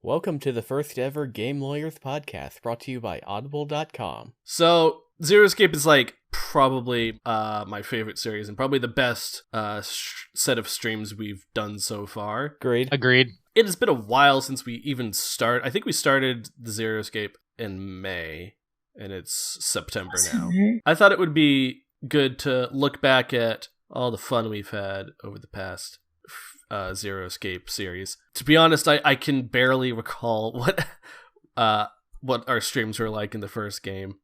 Welcome to the first ever Game Lawyers podcast, brought to you by Audible.com. So, Zero Escape is like probably my favorite series and probably the best set of streams we've done so far. Agreed. It has been a while since we even started. I think we started the Zero Escape in May, and it's September now. I thought it would be good to look back at all the fun we've had over the past Zero Escape series. To be honest, I can barely recall what our streams were like in the first game.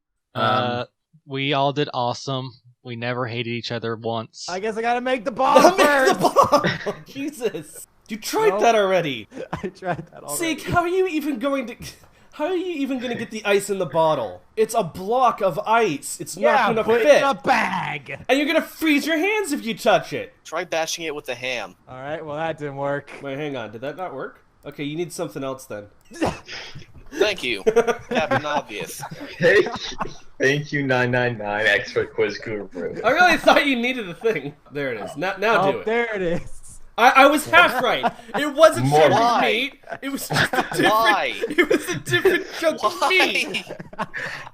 We all did awesome. We never hated each other once. I guess I gotta make the bomb first! Jesus. You tried that already. I tried that already. See, how are you even going to get the ice in the bottle? It's a block of ice. It's not gonna put fit. it in a bag! And you're gonna freeze your hands if you touch it. Try bashing it with the ham. Alright, well that didn't work. Wait, hang on. Did that not work? Okay, you need something else then. Thank you, Captain Obvious. Thank you, 999 Expert Quiz Guru. I really thought you needed a thing. There it is. Now do it. There it is. I was half right. It wasn't More chunk of why? meat. It was just a different. Why? It was a different chunk of meat.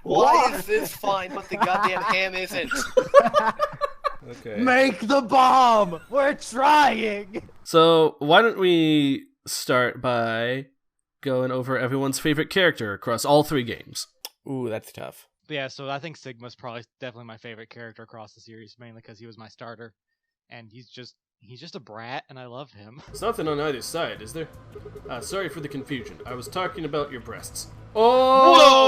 Why is this fine, but the goddamn ham isn't? Okay. Make the bomb! We're trying! So why don't we start by going over everyone's favorite character across all three games? Ooh, that's tough. Yeah, so I think Sigma's probably definitely my favorite character across the series, mainly because he was my starter, and he's just a brat, and I love him. There's nothing on either side, is there? Sorry for the confusion. I was talking about your breasts. Oh!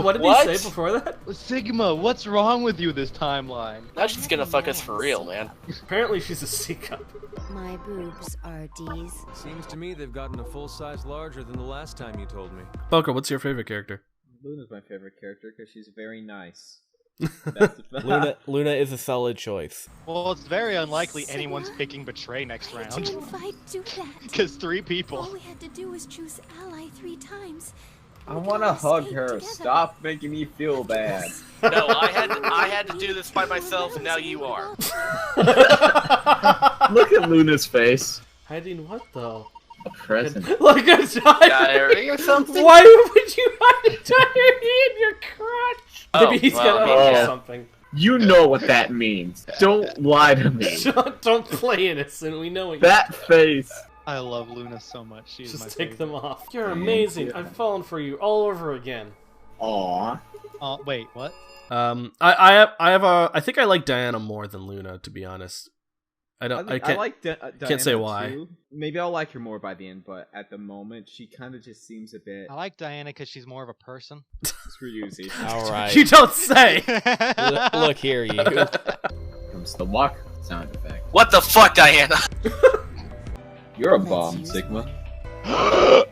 What did he say before that? Sigma, what's wrong with you this timeline? Now she's gonna fuck us for real, man. Apparently she's a C-cup. My boobs are D's. Seems to me they've gotten a full size larger than the last time you told me. Boca, what's your favorite character? Luna's my favorite character because she's very nice. Luna is a solid choice. Well, it's very unlikely anyone's picking Betray next round. If I do that, Because 3 people. all we had to do was choose ally 3 times. I want to hug her. Stop making me feel bad. No, I had to do this by myself, and now you are. Look at Luna's face. Hiding what, though? A present. Like a Diary or something? Why would you hide a diary in your crotch? Maybe he's gonna something. You know what that means. Don't lie to me. Don't play innocent. We know it. That face. I love Luna so much. She's my Just take favorite. them off. You're amazing. I've fallen for you all over again. Aww. Wait, what? I think I like Diana more than Luna, to be honest. I like Diana can't say why. too. Maybe I'll like her more by the end, but at the moment, she kind of just seems a bit. I like Diana because she's more of a person. Screw you, Z. All right. You don't say. Look here, you. Comes the walk sound effect. What the fuck, Diana? You're a bomb, Sigma. A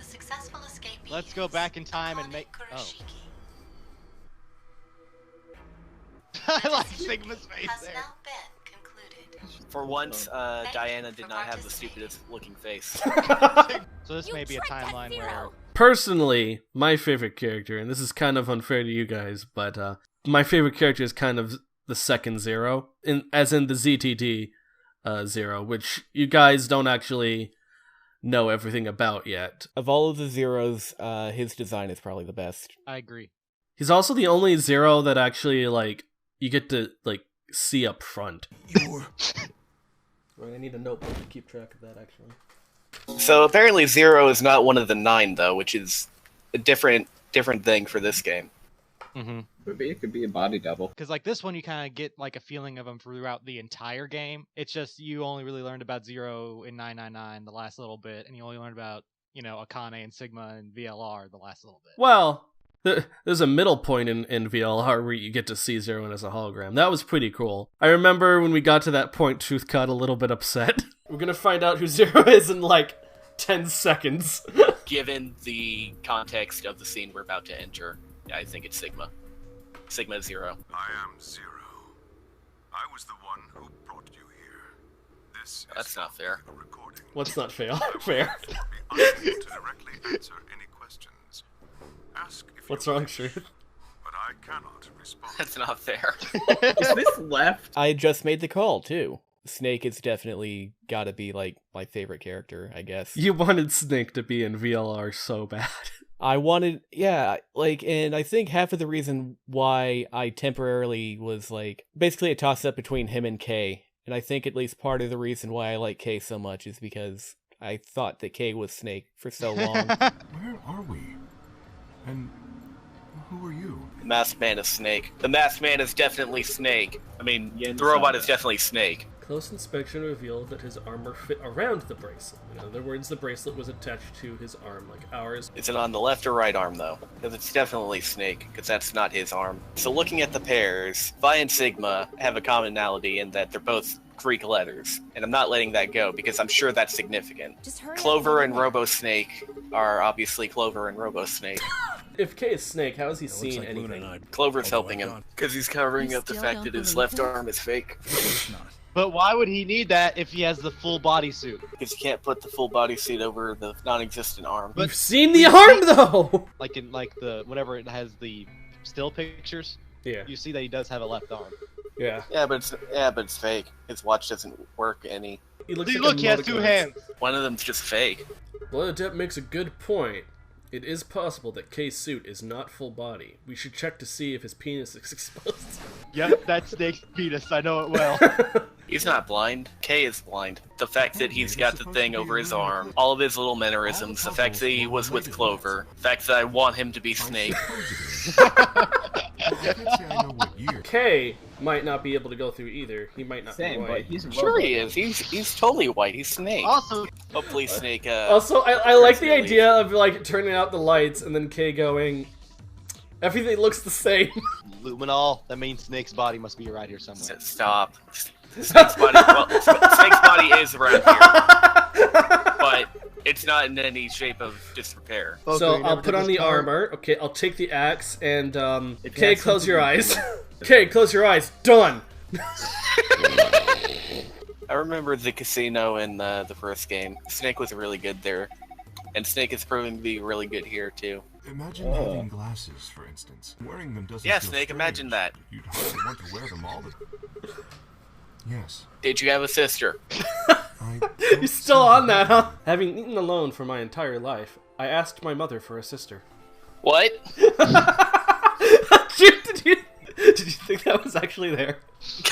successful escape. Let's go back in time and make. Oh. I like Sigma's face there. For once, Diana did not have the stupidest looking face. So this may be a timeline where. Personally, my favorite character, and this is kind of unfair to you guys, but my favorite character is kind of the second Zero, as in the ZTT Zero, which you guys don't actually know everything about yet. Of all of the Zeros, his design is probably the best. I agree. He's also the only Zero that actually, like, you get to, like, see up front. I need a notebook to keep track of that, actually. So apparently Zero is not one of the 9, though, which is a different thing for this game. Mm-hmm. It could be a body double. Because like this one, you kind of get like a feeling of him throughout the entire game. It's just you only really learned about Zero in 999 the last little bit, and you only learned about, you know, Akane and Sigma and VLR the last little bit. Well, there's a middle point in VLR where you get to see Zero as a hologram. That was pretty cool. I remember when we got to that point, Truth got a little bit upset. We're gonna find out who Zero is in like 10 seconds. Given the context of the scene we're about to enter, I think it's Sigma. Sigma Zero. I am Zero. I was the one who brought you here. This That's not fair. a recording. What's not fair? Fair. Be unable to directly answer any questions. Ask if What's you wrong, wish, Truth? but I cannot respond. That's not fair. Is this left? I just made the call, too. Snake is definitely gotta be, like, my favorite character, I guess. You wanted Snake to be in VLR so bad. I wanted, yeah, like, and I think half of the reason why I temporarily was, like, basically a toss-up between him and Kay, and I think at least part of the reason why I like Kay so much is because I thought that Kay was Snake for so long. Where are we? And who are you? The masked man is Snake. The masked man is definitely Snake. I mean, Yen the robot saw is that. definitely Snake. Close inspection revealed that his armor fit around the bracelet. In other words, the bracelet was attached to his arm like ours. Is it on the left or right arm, though? Because it's definitely Snake, because that's not his arm. So looking at the pairs, Vi and Sigma have a commonality in that they're both Greek letters. And I'm not letting that go, because I'm sure that's significant. Just hurry Clover up and Robo-Snake are obviously Clover and Robo-Snake. If Kay is Snake, how has he seen anything? Clover's helping him, because he's covering You up the still fact don't that his believe left it? arm is fake. But why would he need that if he has the full bodysuit? Because you can't put the full bodysuit over the non-existent arm. You've seen the arm, though! Like in the whenever it has the still pictures, Yeah. you see that he does have a left arm. Yeah. Yeah, but it's fake. His watch doesn't work any. He looks See, like look, he has two hands. One of them's just fake. Blood Adept makes a good point. It is possible that Kay's suit is not full body. We should check to see if his penis is exposed. Yep, that's Snake's penis. I know it well. He's not blind. Kay is blind. The fact that he's got the thing over his arm, all of his little mannerisms, the fact that he was with Clover, the fact that I want him to be Snake. Kay might not be able to go through either. He might not be Same, but white. he's a Sure robot. he is. He's totally white. He's Snake. Also, Hopefully Snake, Also, I like the personally- idea of, like, turning out the lights and then Kay going, everything looks the same. luminol. That means Snake's body must be right here somewhere. Stop. Snake's body, well, Snake's body is around here, but it's not in any shape of disrepair. So I'll put on the armor. Okay, I'll take the axe and If Kay, you have close your something- eyes. Kay, close your eyes. Done. I remember the casino in the first game. Snake was really good there, and Snake is proving to be really good here too. Imagine having glasses, for instance. Wearing them doesn't Yeah, feel Snake, imagine strange, that. but you'd hardly want to wear them all the Yes. Did you have a sister? You're still on that, huh? Having eaten alone for my entire life, I asked my mother for a sister. What? Did you think that was actually there?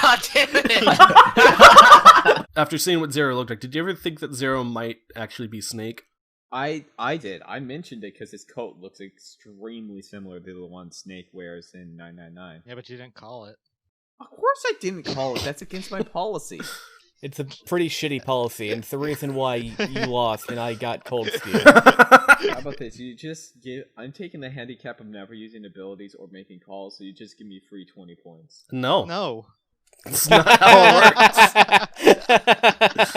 God damn it! After seeing what Zero looked like, did you ever think that Zero might actually be Snake? I did. I mentioned it because his coat looks extremely similar to the one Snake wears in 999. Yeah, but you didn't call it. Of course I didn't call it. That's against my policy. It's a pretty shitty policy, and it's the reason why you lost and I got cold steel. How about this? You just give. I'm taking the handicap of never using abilities or making calls, so you just give me free 20 points. No. No. That's not how it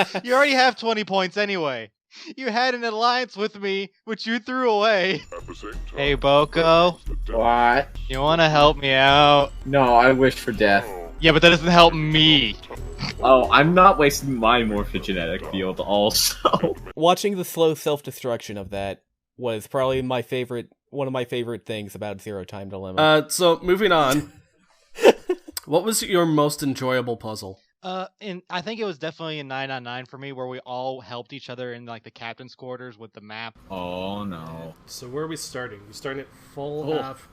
works. You already have 20 points anyway. You had an alliance with me, which you threw away. Hey, Boko. What? You want to help me out? No, I wish for death. Yeah, but that doesn't help me. Oh, I'm not wasting my morphogenetic field also. Watching the slow self-destruction of that was probably one of my favorite things about Zero Time Dilemma. So moving on. What was your most enjoyable puzzle? I think it was definitely in 999 for me, where we all helped each other in like the captain's quarters with the map. Oh no. So where are we starting? We starting at full, Oh. half,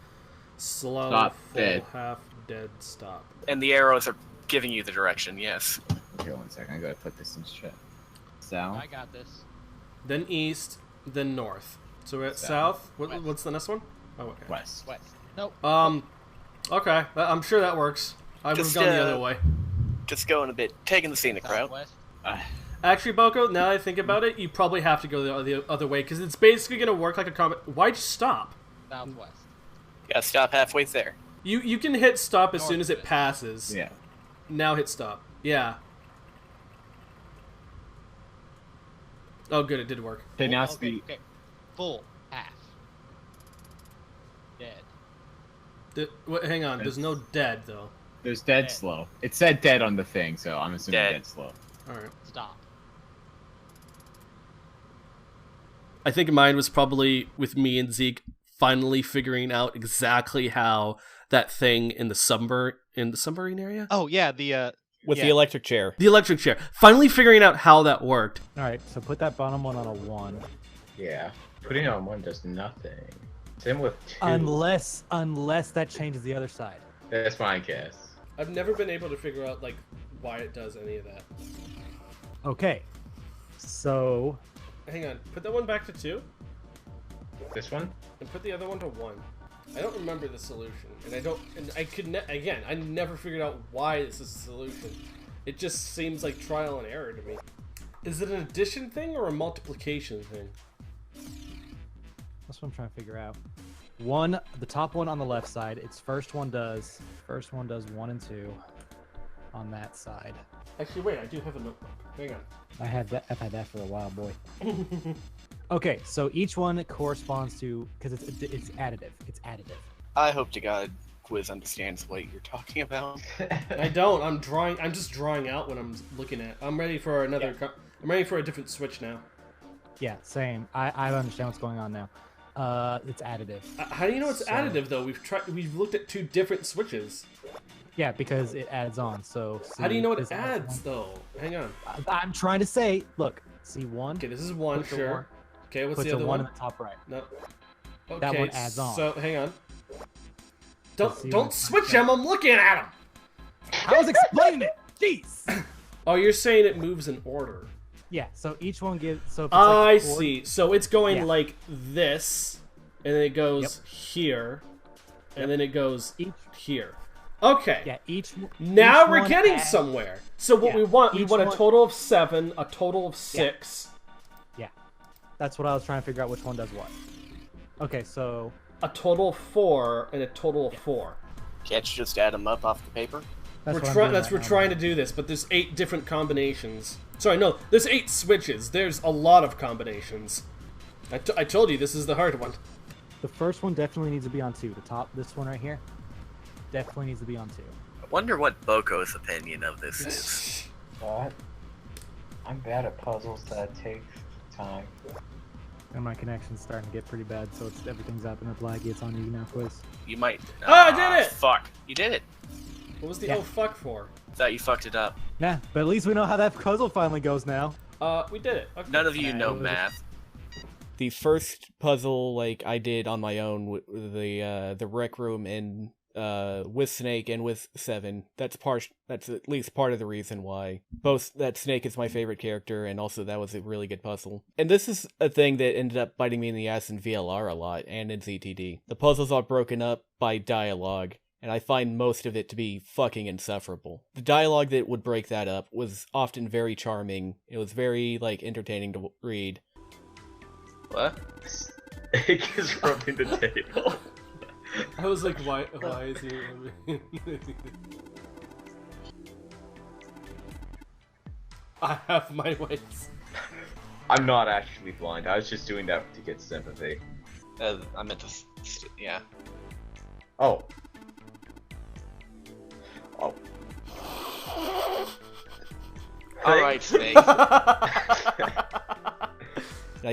slow, Stop, full, dead. half, dead, stop. And the arrows are giving you the direction, yes. Okay, 1 second. I gotta put this in chat. South. I got this. Then east, then north. So we're at South. south. West. What's the next one? Oh, okay. West. West. Nope. Okay. I'm sure that works. I would have Just, gone the other way. Just going a bit, taking the scenic route. Southwest. Actually, Boko, now that I think about it, you probably have to go the other way, because it's basically going to work like a combat. Why'd you stop? Southwest. You gotta stop halfway there. You can hit stop as soon as it Northwest. passes. Yeah. Now hit stop. Yeah. Oh, good, it did work. Okay, now it's Okay, the. okay. Full. Half. Dead. Hang on, there's no dead, though. There's dead Dead. slow. It said dead on the thing, so I'm assuming Dead. dead slow. Alright. Stop. I think mine was probably with me and Zeke finally figuring out exactly how that thing in the submarine area? Oh yeah, the With the Yeah. electric chair. The electric chair. Finally figuring out how that worked. All right, so put that bottom one on a 1. Yeah. Putting it on 1 does nothing. Same with 2. Unless that changes the other side. That's my guess. I've never been able to figure out like why it does any of that. Okay. So Hang on. Put that one back to 2. This one? And put the other one to 1. I don't remember the solution, and I never figured out why this is a solution. It just seems like trial and error to me. Is it an addition thing or a multiplication thing? that's what I'm trying to figure out. The top one on the left side, its first one does 1 and 2 on that side. Actually, wait, I do have a notebook. Hang on. I've had that for a while, boy. Okay, so each one corresponds to, because it's additive. It's additive. I hope to God Quiz understands what you're talking about. I don't. I'm just drawing out what I'm looking at. I'm ready for another. Yeah. I'm ready for a different switch now. Yeah, same. I understand what's going on now. It's additive. How do you know it's additive though? We've looked at 2 different switches. Yeah, because it adds on. So How do you know it this adds though? Hang on. I'm trying to say, look, see 1. Okay, this is 1, Put the sure. one- Okay, what's Put the the other 1 one? in the top right. No. Okay, That one adds on. So hang on. Let's see Don't what- switch them. I'm looking at them. I was explaining it. Jeez. Oh, you're saying it moves in order. Yeah. So each one gives. So if it's I like 4, see. So it's going Yeah. like this, and then it goes here, and then it goes here. Okay. Yeah. Now each we're one getting adds- somewhere. So what Yeah, we want each a one- total of 7, a total of 6. Yeah. That's what I was trying to figure out. Which one does what? Okay. So a total of 4 and a total of 4. Can't you just add them up off the paper? That's what I'm doing right We're now. trying to do this, but there's 8 different combinations. Sorry, no, there's 8 switches. There's a lot of combinations. I told you this is the hard one. The first one definitely needs to be on 2. The top, this one right here, definitely needs to be on 2. I wonder what Boko's opinion of this is. What? I'm bad at puzzles that take time. And my connection's starting to get pretty bad, so everything's up and it's laggy. It's on you now, Quiz. You might. Oh, I did it! Fuck. You did it. What was the Yeah. oh fuck for? Thought you fucked it up. Yeah, but at least we know how that puzzle finally goes now. We did it. Okay. None of you know it was- math. The first puzzle like I did on my own with the rec room and with Snake and with 7. That's at least part of the reason why both that Snake is my favorite character and also that was a really good puzzle. And this is a thing that ended up biting me in the ass in VLR a lot and in ZTD. The puzzles are broken up by dialogue, and I find most of it to be fucking insufferable. The dialogue that would break that up was often very charming. It was very entertaining to read. What? It is rubbing the table. I was like, why is he? I have my ways. I'm not actually blind. I was just doing that to get sympathy. I meant to. Yeah. Oh. Oh. All right, Snake. I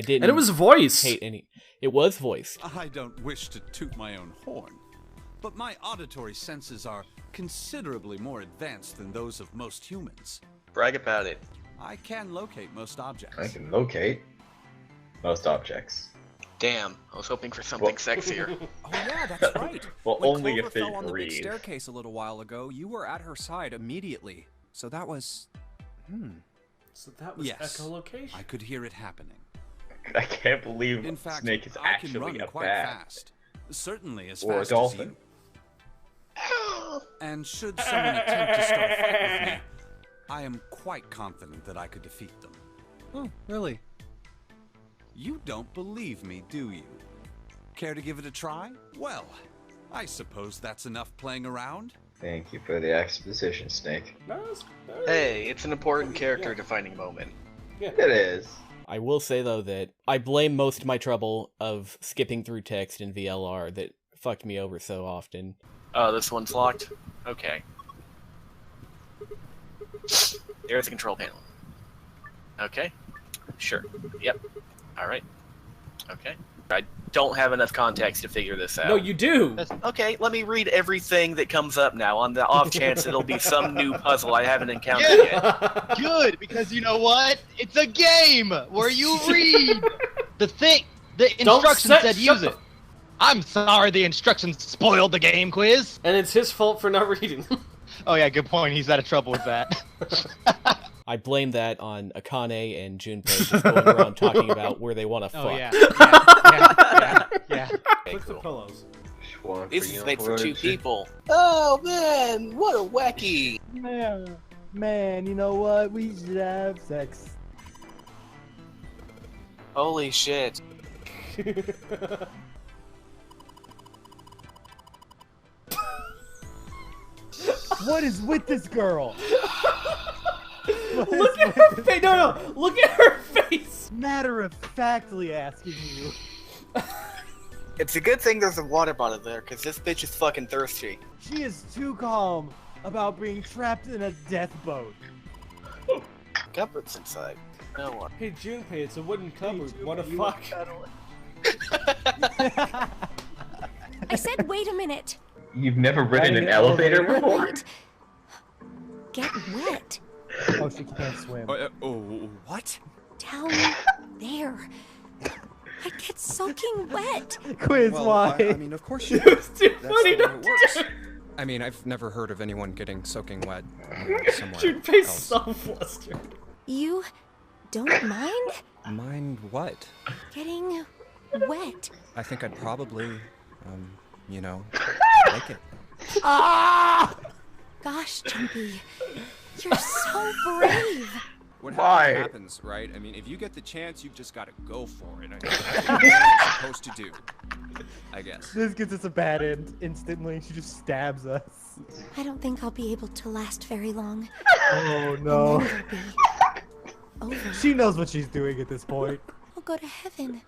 didn't. And it was voiced. Hate any. It was voiced. I don't wish to toot my own horn, but my auditory senses are considerably more advanced than those of most humans. Brag about it. I can locate most objects. I can locate most objects. Damn, I was hoping for something sexier. Oh yeah, that's right. Well, when only Clover if they fell on the big breathe. staircase a little while ago, you were at her side immediately. So that was, So that was Yes, echolocation. I could hear it happening. I can't believe In fact, Snake is I can actually run a quite bat. fast. Certainly as Or a fast dolphin. as you. And should someone attempt to start a fight with me, I am quite confident that I could defeat them. Oh, really? You don't believe me, do you? Care to give it a try? Well, I suppose that's enough playing around. Thank you for the exposition, Snake. Hey, it's an important character defining moment. It is. I will say though that I blame most of my trouble of skipping through text in VLR that fucked me over so often. Oh, this one's locked? Okay. There's the control panel. Okay. Sure. Yep. Alright. Okay. I don't have enough context to figure this out. No, you do. Okay, let me read everything that comes up now on the off chance it'll be some new puzzle I haven't encountered yet. Good, because you know what? It's a game where you read the thing. The instructions said use it. I'm sorry the instructions spoiled the game quiz. And it's his fault for not reading them. Oh yeah, good point. He's out of trouble with that. I blame that on Akane and Junpei just going around talking about where they want to fuck. Oh yeah. Okay, Click the pillows. This is made for 2 people. Oh man, what a wacky! Man, you know what? We should have sex. Holy shit. What is with this girl? Look at her face. No, look at her face. Matter of factly asking you. It's a good thing there's a water bottle there, because this bitch is fucking thirsty. She is too calm about being trapped in a death boat. Cupboard's inside. No one. Hey, Junpei, it's a wooden cupboard. What the fuck? I said wait a minute. You've never ridden an elevator before? Wait. Get wet. Oh, she can't swim. What? Down there. I get soaking wet. Quiz, Well, why? I mean, of course you. It's too That's funny the way not it to works. do. I mean, I've never heard of anyone getting soaking wet somewhere Junpei's else. so flustered. You don't mind Mind what? getting wet? I think I'd probably, you know, like it. Gosh, Jumpy, you're so brave. What Why? happens, right? I mean, if you get the chance, you've just got to go for it. That's what you're supposed to do, I guess. This gets us a bad end instantly. She just stabs us. I don't think I'll be able to last very long. Oh no. And then it'll be over. She knows what she's doing at this point. I'll go to heaven.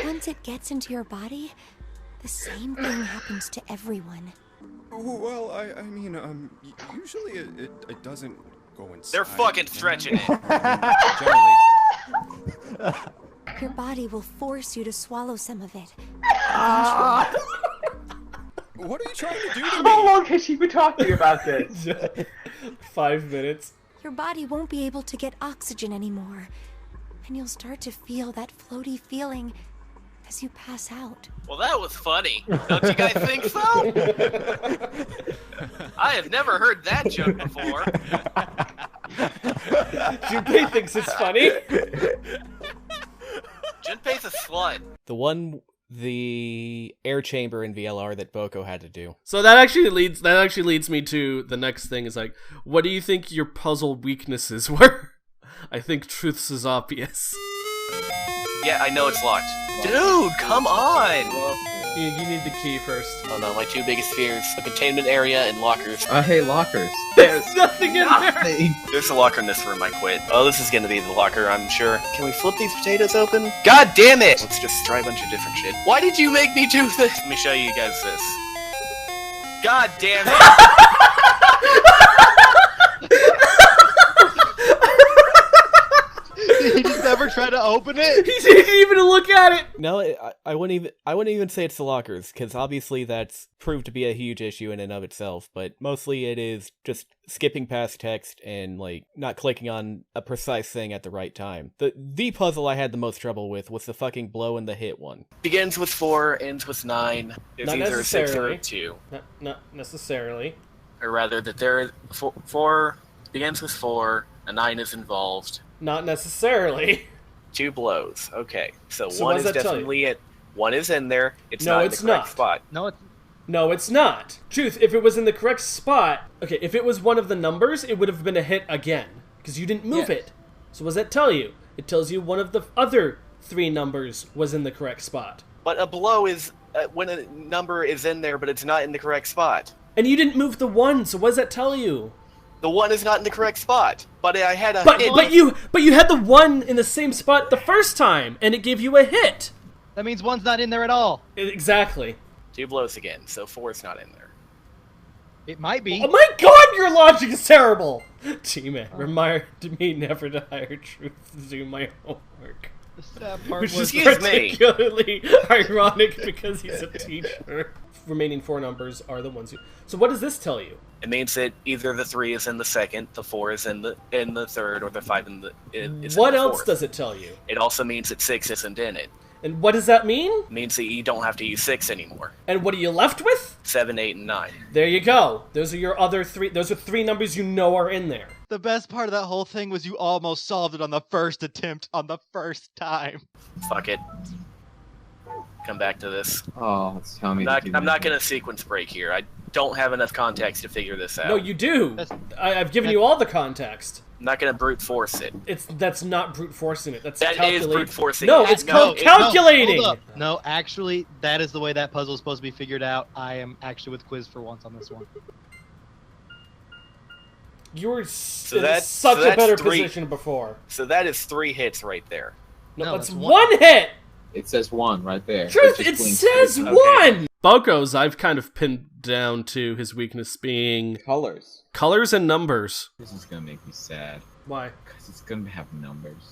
Once it gets into your body, the same thing happens to everyone. Well, I mean, usually it doesn't go inside. They're fucking stretching it. Generally. Your body will force you to swallow some of it. What are you trying to do to How me? long has she been talking about this? 5 minutes. Your body won't be able to get oxygen anymore. And you'll start to feel that floaty feeling as you pass out. Well, that was funny. Don't you guys think so? I have never heard that joke before. Junpei thinks it's funny. Junpei's a slut. The air chamber in VLR that Boko had to do. So that actually leads me to the next thing. Is like, what do you think your puzzle weaknesses were? I think truths is obvious. Yeah, I know it's locked. Dude, come on! You need the key first. Oh no, my 2 biggest fears: the containment area and lockers. Hey, lockers. There's nothing in there. There's a locker in this room, I quit. Oh, this is gonna be the locker, I'm sure. Can we flip these potatoes open? God damn it! Let's just try a bunch of different shit. Why did you make me do this? Let me show you guys this. God damn it! He just never tried to open it? He didn't even look at it! No, I wouldn't even say it's the lockers, because obviously that's proved to be a huge issue in and of itself, but mostly it is just skipping past text and, like, not clicking on a precise thing at the right time. The puzzle I had the most trouble with was the fucking blow and the hit one. Begins with 4, ends with 9. There's Not either a 6 or a necessarily. 2. Not necessarily. Or rather, that there 4 begins with 4, a 9 is involved. Not necessarily. 2 blows. Okay, so So 1 what is does that tell you? definitely it. 1 is in there. It's No, not it's in the correct not. spot. No, it's not. Truth, if it was in the correct spot, okay, if it was one of the numbers, it would have been a hit again, because you didn't move it. So what does that tell you? It tells you one of the other 3 numbers was in the correct spot. But a blow is when a number is in there, but it's not in the correct spot. And you didn't move the 1, so what does that tell you? The 1 is not in the correct spot. But I had a hit. But you had the 1 in the same spot the first time, and it gave you a hit. That means 1's not in there at all. Exactly. 2 blows again, so 4 is not in there. It might be. Oh my god, your logic is terrible! T-Man, remind me never to hire Truth to do my homework. The sad part Which was is particularly ironic because he's a teacher. Remaining 4 numbers are the ones you... So what does this tell you? It means that either the 3 is in the second, the 4 is in the third, or the 5 is What in the else fourth. does it tell you? It also means that 6 isn't in it. And what does that mean? It means that you don't have to use 6 anymore. And what are you left with? 7, 8, and 9. There you go. Those are your other 3. Those are 3 numbers you know are in there. The best part of that whole thing was you almost solved it on the first attempt on the first time. Fuck it. Come back to this. Oh, it's telling me. I'm not gonna sequence break here. I don't have enough context to figure this out. No, you do. I've given you all the context. I'm not gonna brute force it. That's not brute forcing it. That's That is calculating. brute forcing. No, it. it's called calculating. Hold up. No, actually, that is the way that puzzle is supposed to be figured out. I am actually with Quiz for once on this one. You were in that's such a better 3. position before. So that is 3 hits right there. No, that's 1 hit. It says 1 right there. Truth, just it blinks says green. 1! Boko's I've kind of pinned down to his weakness being... Colors. Colors and numbers. This is gonna make me sad. Why? Because it's gonna have numbers.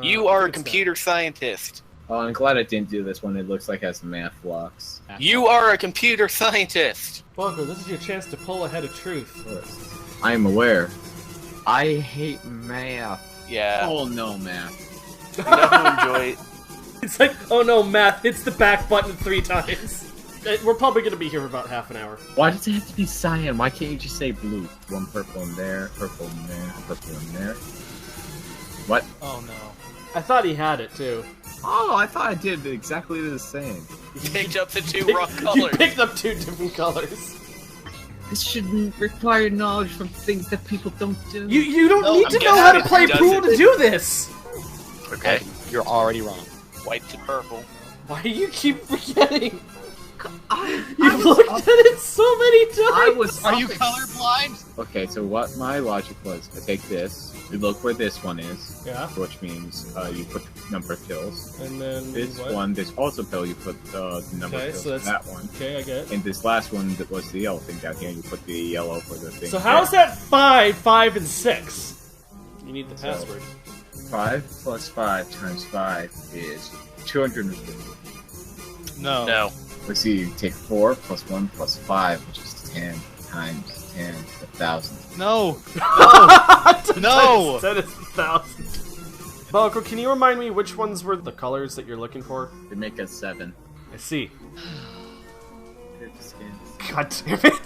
You are a computer scientist. Oh, I'm glad I didn't do this one. It looks like it has math blocks. You are a computer scientist. Boko, this is your chance to pull ahead of truth. I am aware. I hate math. Yeah. Oh no, math. You know who enjoy It's like, oh no, math hits the back button 3 times. We're probably going to be here for about half an hour. Why does it have to be cyan? Why can't you just say blue? 1 purple in there, purple in there, purple in there. What? Oh no. I thought he had it too. Oh, I thought I did exactly the same. You picked up the 2 wrong You colors. picked up 2 different colors. This shouldn't require knowledge from things that people don't do. You don't No, need I'm to know guessing how to it play does pool it. to do this. Okay. You're already wrong. White to purple. Why do you keep forgetting? You've looked at it so many times. Are you colorblind? Okay, so what my logic was, I take this, you look where this one is, Yeah. which means you put number of pills. And then This what? one, there's also pill, you put the number Okay, of pills so for that's that one. okay. I get it. And this last one that was the yellow thing down here, you put the yellow for the thing. So how's that 5, 5, and 6? You need the password. 5 plus 5 times 5 is 250. No. No. Let's see, you take 4 plus 1 plus 5, which is 10 times 10, 1,000. No. No. That is 1,000. Balco, can you remind me which ones were the colors that you're looking for? They make us 7. I see. Here's the skins. God damn it.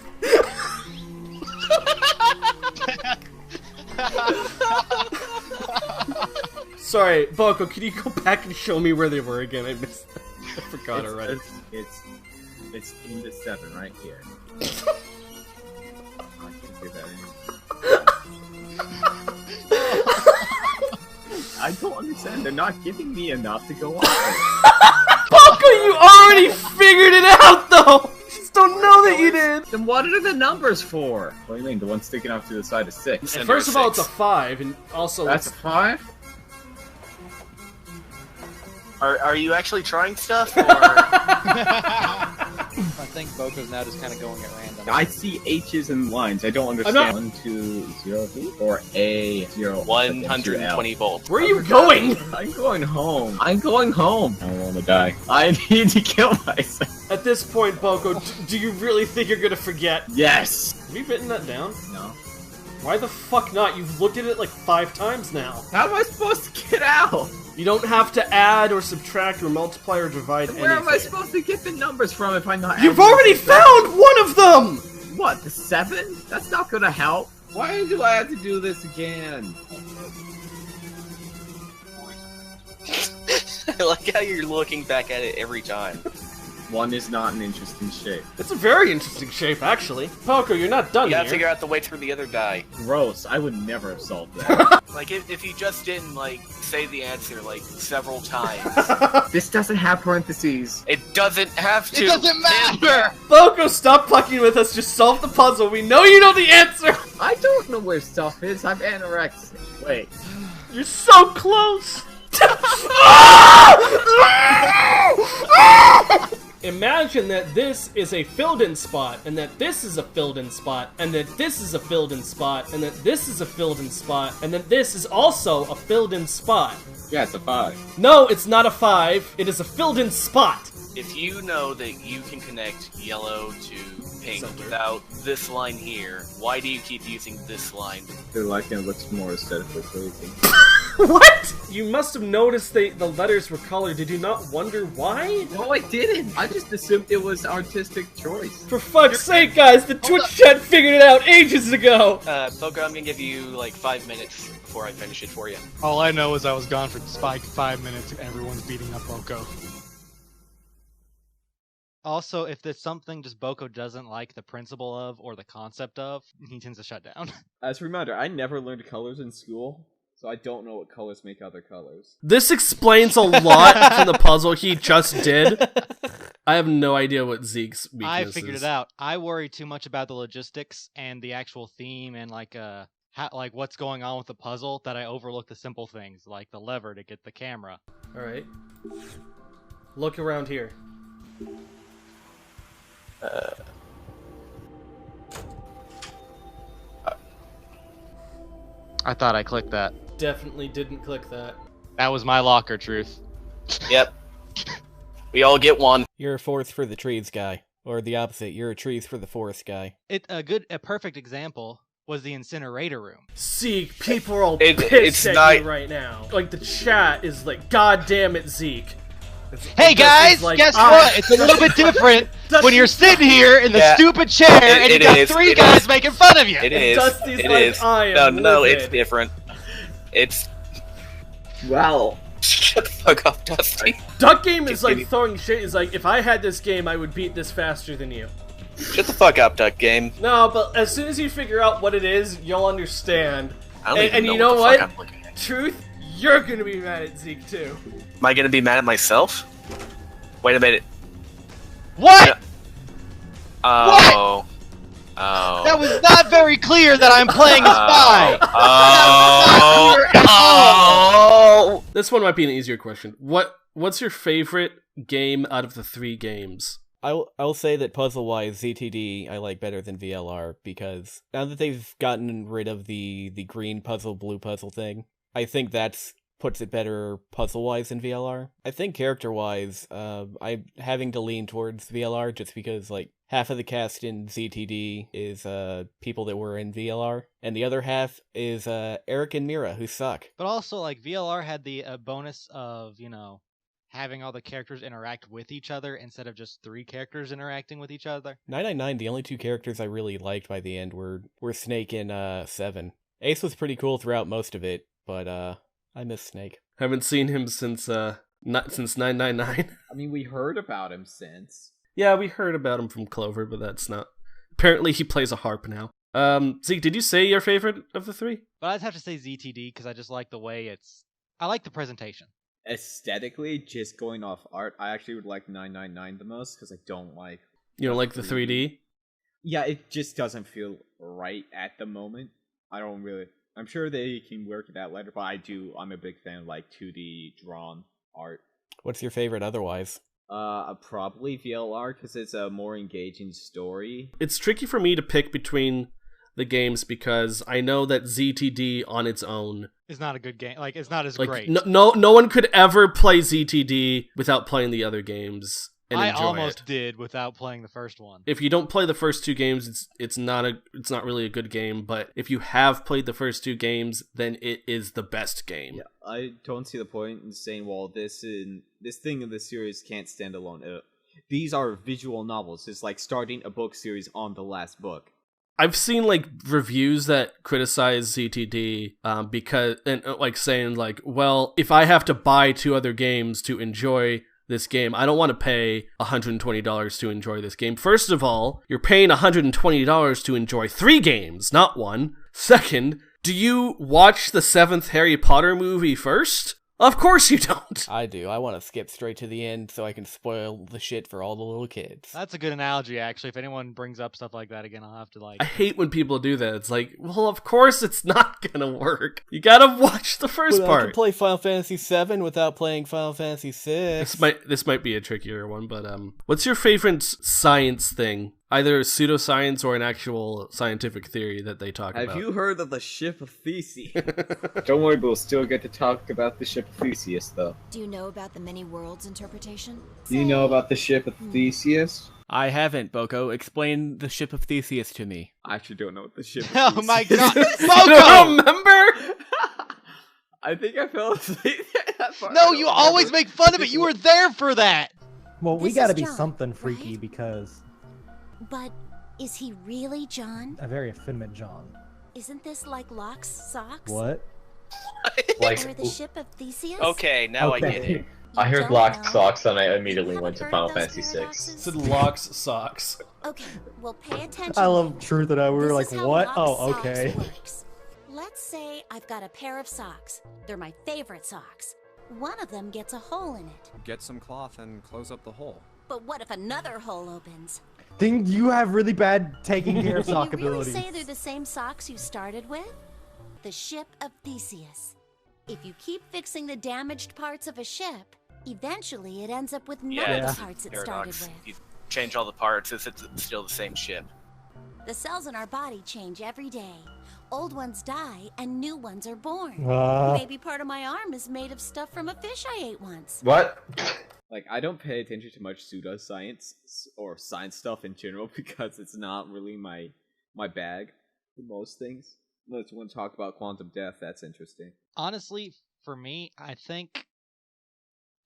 Sorry, Balco, can you go back and show me where they were again? I missed them. I forgot already. It's in the 7 right here. I can't do that anymore. I don't understand. They're not giving me enough to go on. Balco, you already figured it out, though! You just don't know that you did! Then what are the numbers for? What do you mean? The one sticking out to the side is 6. And first of all, it's a 5, and also That's a 5? Are you actually trying stuff? Or... I think Boko's now just kind of going at random. I see H's and lines. I don't understand. 1, 2, 0, V or A 0. 120 volts. Where are you going? I'm going home. I'm going home. I don't want to die. I need to kill myself. At this point, Balco, do you really think you're gonna forget? Yes. Have you written that down? No. Why the fuck not? You've looked at it like 5 times now. How am I supposed to get out? You don't have to add or subtract or multiply or divide anything. Where am I supposed to get the numbers from if I'm not? You've already found one of them! What, the 7? That's not gonna help. Why do I have to do this again? I like how you're looking back at it every time. 1 is not an interesting shape. It's a very interesting shape, actually. Balco, you're not done You gotta here. figure out the way through the other die. Gross. I would never have solved that. Like, if you just didn't, like, say the answer, like, several times. This doesn't have parentheses. It doesn't have to. It doesn't matter! Balco, stop fucking with us. Just solve the puzzle. We know you know the answer. I don't know where stuff is. I'm anorexic. Wait. You're so close. Imagine that this is a filled-in spot, and that this is a filled-in spot, and that this is a filled-in spot, and that this is a filled-in spot, and that this is also a filled-in spot. Yeah, it's a 5. No, it's not a 5. It is a filled-in spot. If you know that you can connect yellow to pink without this line here, why do you keep using this line? They're like it looks more aesthetically pleasing. What? You must have noticed the letters were colored. Did you not wonder why? No, I didn't. I just assumed it was artistic choice. For fuck's sake, guys, the Twitch chat figured it out ages ago. Boca, I'm gonna give you like 5 minutes before I finish it for you. All I know is I was gone for 5 minutes and everyone's beating up Boko. Also, if there's something just Boko doesn't like the principle of or the concept of, he tends to shut down. As a reminder, I never learned colors in school, so I don't know what colors make other colors. This explains a lot from the puzzle he just did. I have no idea what Zeke's weakness is. I figured it out. I worry too much about the logistics and the actual theme and like what's going on with the puzzle that I overlook the simple things, like the lever to get the camera. Alright. Look around here. I thought I clicked that. Definitely didn't click that. That was my locker, Truth. Yep. We all get one. You're a forest for the trees guy. Or the opposite, you're a trees for the forest guy. A perfect example was the incinerator room. Zeke, people are all pissed at you right now. Like, the chat is like, God damn it, Zeke. Hey guys, like, guess what? It's a little bit different when you're sitting here in the stupid chair and you got 3 guys making fun of you. It is. Dusty's It like, is. I am No, livid. it's different. It's. Wow. Shut the fuck up, Dusty. Duck Game is like throwing shit. Is like, if I had this game, I would beat this faster than you. Shut the fuck up, Duck Game. No, but as soon as you figure out what it is, you'll understand. I don't even know you know what the what? fuck I'm looking at. Truth, you're gonna be mad at Zeke too. Am I gonna be mad at myself? Wait a minute. What? Oh. Oh. That was not very clear that I'm playing a spy. Oh. This one might be an easier question. What's your favorite game out of the 3 games? I'll say that puzzle-wise, ZTD I like better than VLR, because now that they've gotten rid of the green puzzle, blue puzzle thing, I think that's puts it better puzzle-wise than VLR. I think character-wise, I'm having to lean towards VLR just because, like, half of the cast in ZTD is people that were in VLR, and the other half is Eric and Mira, who suck. But also, like, VLR had the bonus of, you know, having all the characters interact with each other instead of just 3 characters interacting with each other. 999, the only 2 characters I really liked by the end were Snake and 7. Ace was pretty cool throughout most of it, but I miss Snake. Haven't seen him since 999. I mean, we heard about him since. Yeah, we heard about him from Clover, but that's not. Apparently, he plays a harp now. Zeke, did you say your favorite of the 3? But I'd have to say ZTD because I just like the way I like the presentation. Aesthetically, just going off art, I actually would like 999 the most because I don't like. You don't like the 3D? Yeah, it just doesn't feel right at the moment. I'm sure they can work it out later, but I'm a big fan of like 2D drawn art. What's your favorite otherwise? Probably VLR because it's a more engaging story. It's tricky for me to pick between the games because I know that ZTD on its own is not a good game. Like, it's not as like, great. No one could ever play ZTD without playing the other games. I almost did without playing the first one. If you don't play the first 2 games, it's not really a good game. But if you have played the first 2 games, then it is the best game. Yeah, I don't see the point in saying, well, this thing in the series can't stand alone. These are visual novels. It's like starting a book series on the last book. I've seen like reviews that criticize ZTD because like saying like, well, if I have to buy 2 other games to enjoy this game, I don't want to pay $120 to enjoy this game. First of all, you're paying $120 to enjoy 3 games, not 1. Second, do you watch the 7th Harry Potter movie first? Of course you don't. I do. I want to skip straight to the end so I can spoil the shit for all the little kids. That's a good analogy, actually. If anyone brings up stuff like that again, I'll have to I hate when people do that. It's like, well, of course it's not gonna work. You gotta watch the first part. I can play Final Fantasy VII without playing Final Fantasy VI. This might be a trickier one, but what's your favorite science thing? Either pseudoscience or an actual scientific theory that they talk about. Have you heard of the ship of Theseus? Don't worry, we'll still get to talk about the ship of Theseus, though. Do you know about the many worlds interpretation? Do you know about the ship of Theseus? I haven't, Boko. Explain the ship of Theseus to me. I actually don't know what the ship of Oh Theseus my is. god, You Boko! don't remember? I think I fell asleep. No, you always make fun of it. You were there for that. Well, we This gotta is be John, something freaky right? because But is he really John? a very effeminate John. Isn't this like Locke's socks? What? Or the ship of Theseus? Okay, now I get it. I heard don't Locked know? Socks and I immediately You went to haven't heard Final of those Fantasy VI. paradoxes? Said locks socks. Okay, well pay attention. I love Truth and I were This like, is how what? Locke's Oh, socks okay. works. Let's say I've got a pair of socks. They're my favorite socks. One of them gets a hole in it. Get some cloth and close up the hole. But what if another hole opens? Think you have really bad taking care of Can sock you really abilities. say they're the same socks you started with? The ship of Theseus. If you keep fixing the damaged parts of a ship, eventually it ends up with none Yeah, of it's the a parts it started paradox. with. You change all the parts, it's still the same ship. The cells in our body change every day. Old ones die and new ones are born. Ah. Maybe part of my arm is made of stuff from a fish I ate once. What? Like, I don't pay attention to much pseudoscience or science stuff in general because it's not really my bag for most things. Unless you want to talk about quantum death, that's interesting. Honestly, for me, I think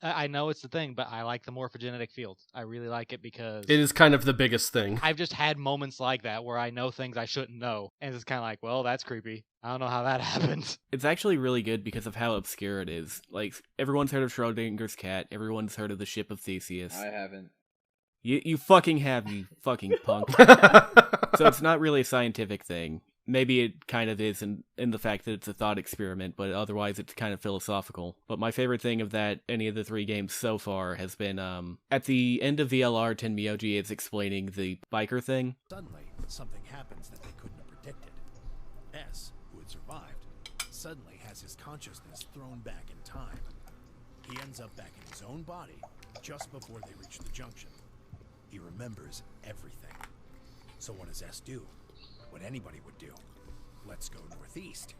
I know it's the thing, but I like the morphogenetic field. I really like it because It is kind of the biggest thing. I've just had moments like that where I know things I shouldn't know, and it's kind of like, well, that's creepy. I don't know how that happens. It's actually really good because of how obscure it is. Like, everyone's heard of Schrodinger's cat, everyone's heard of the ship of Theseus. I haven't. You fucking have, you fucking punk. So it's not really a scientific thing. Maybe it kind of is in the fact that it's a thought experiment, but otherwise it's kind of philosophical. But my favorite thing of any of the three games so far has been, at the end of VLR, Tenmyoji is explaining the biker thing. Suddenly, something happens that they couldn't have predicted. S, who had survived, suddenly has his consciousness thrown back in time. He ends up back in his own body just before they reach the junction. He remembers everything. So what does S do? What anybody would do. Let's go northeast.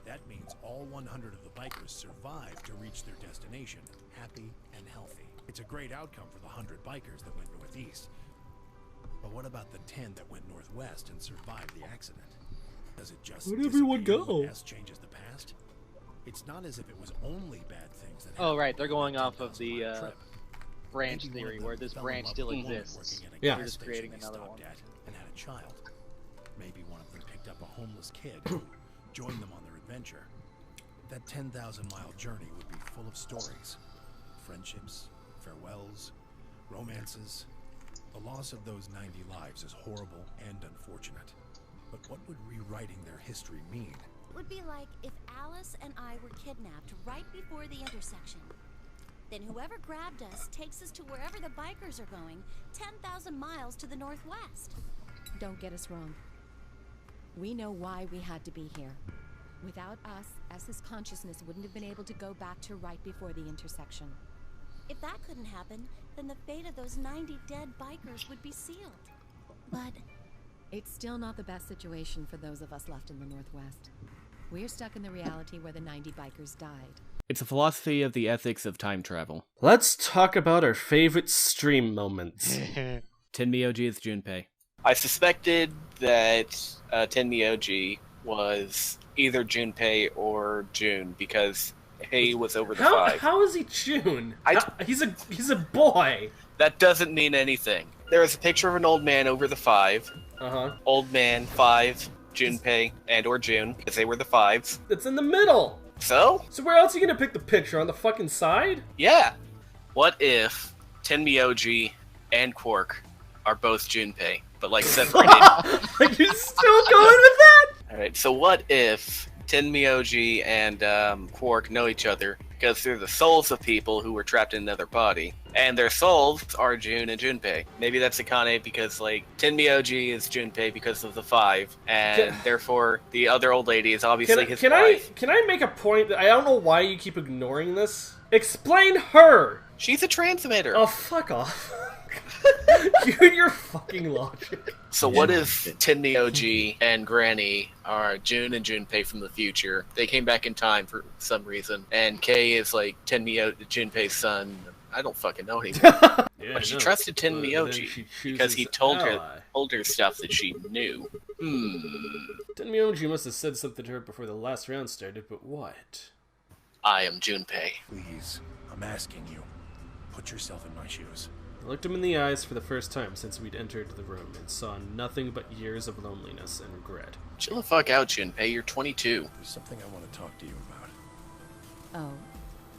That means all 100 of the bikers survive to reach their destination, happy and healthy. It's a great outcome for the 100 bikers that went northeast. But what about the 10 that went northwest and survived the accident? Does it just Where'd everyone disappear go? when S changes the past? It's not as if it was only bad things that Oh, right. happened They're on going that off of 10,000-mile the trip. branch Maybe one theory of them where this fell in branch love still with a woman exists. working at a Yeah. gas They're just station creating they another stopped one. at and had a child. Maybe one of them picked up a homeless kid who joined them on their adventure. That 10,000-mile journey would be full of stories. Friendships, farewells, romances. The loss of those 90 lives is horrible and unfortunate. But what would rewriting their history mean? It would be like if Alice and I were kidnapped right before the intersection. Then whoever grabbed us takes us to wherever the bikers are going, 10,000 miles to the northwest. Don't get us wrong. We know why we had to be here. Without us, S's consciousness wouldn't have been able to go back to right before the intersection. If that couldn't happen, then the fate of those 90 dead bikers would be sealed. But it's still not the best situation for those of us left in the Northwest. We're stuck in the reality where the 90 bikers died. It's a philosophy of the ethics of time travel. Let's talk about our favorite stream moments. Tenmyoji is Junpei. I suspected that Tenmyoji was either Junpei or June because Hei was over the 5. How is he June? He's a boy. That doesn't mean anything. There is a picture of an old man over the 5. Old man, 5, Junpei, and or June, because they were the 5s. It's in the middle. So? So where else are you gonna pick the picture? On the fucking side? Yeah. What if Tenmyoji and Quark are both Junpei, but like separated? Are you still going with that? Alright, so what if Tenmyoji and Quark know each other because they're the souls of people who were trapped in another body. And their souls are Jun and Junpei. Maybe that's Akane because, like, Tenmyoji is Junpei because of the 5, and therefore the other old lady is obviously his wife. Can I make a point that I don't know why you keep ignoring this? Explain her! She's a transmitter. Oh, fuck off. You and your fucking logic. So what if Tenmyoji and Granny are Jun and Junpei from the future? They came back in time for some reason, and Kei is like Junpei's son. I don't fucking know anymore. But she trusted Tenmyoji because he told her stuff that she knew. Tenmyoji must have said something to her before the last round started, but what? I am Junpei. Please, I'm asking you. Put yourself in my shoes. I looked him in the eyes for the first time since we'd entered the room and saw nothing but years of loneliness and regret. Chill the fuck out, Junpei. You're 22. There's something I want to talk to you about. Oh,